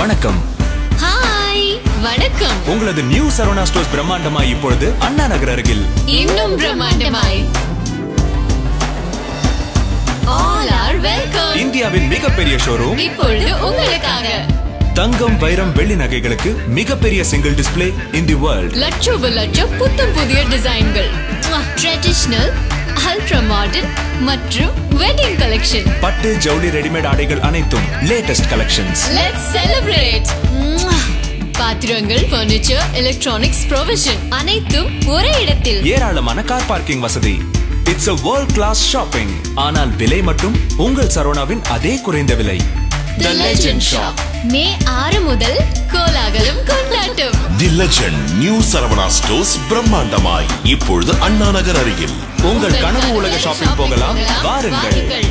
வணக்கம். ஹாய் வணக்கம். உங்களது நியூ சரவணா ஸ்டோர்ஸ் பிரம்மாண்டமாய் இப்பொழுது அண்ணா நகர் அருகில் இன்னும் பிரம்மாண்டமாய். All are welcome. இந்தியாவின் மிகப்பெரிய ஷோரூம் இப்பொழுது உங்களுக்காக. தங்கம், வைரம், வெள்ளி நகைகளுக்கு மிகப்பெரிய single display in the world. லட்சம் புத்தம் புதிய டிசைன்கள், ட்ரெடிஷனல், அல்ட்ரா மாடர்ன் மற்றும் வெட்டிங் கலெக்ஷன். பட்டு, ஜவுளி, ரெடிமேட் ஆடைகள் அனைத்தும் லேட்டஸ்ட் கலெக்ஷன்ஸ். Let's celebrate. பாத்திரங்கள், பர்னிச்சர், எலக்ட்ரானிக்ஸ், ப்ரொவிஷன் அனைத்தும் ஒரே இடத்தில். ஏராளமான கார் பார்க்கிங் வசதி. It's a world class shopping. ஆனால் விலை மட்டும் உங்கள் சரவணாவின் அதே குறைந்த விலை. The Legend Shop. மே 6 முதல் கோலாகலம் கொண்டாட்டம். The Legend new Saravana stores பிரம்மாண்டமாய் இப்பொழுது அண்ணா நகர் அருகில். உங்கள் கனவு உலக ஷாப்பிங் போகலாம், வாருங்கள்.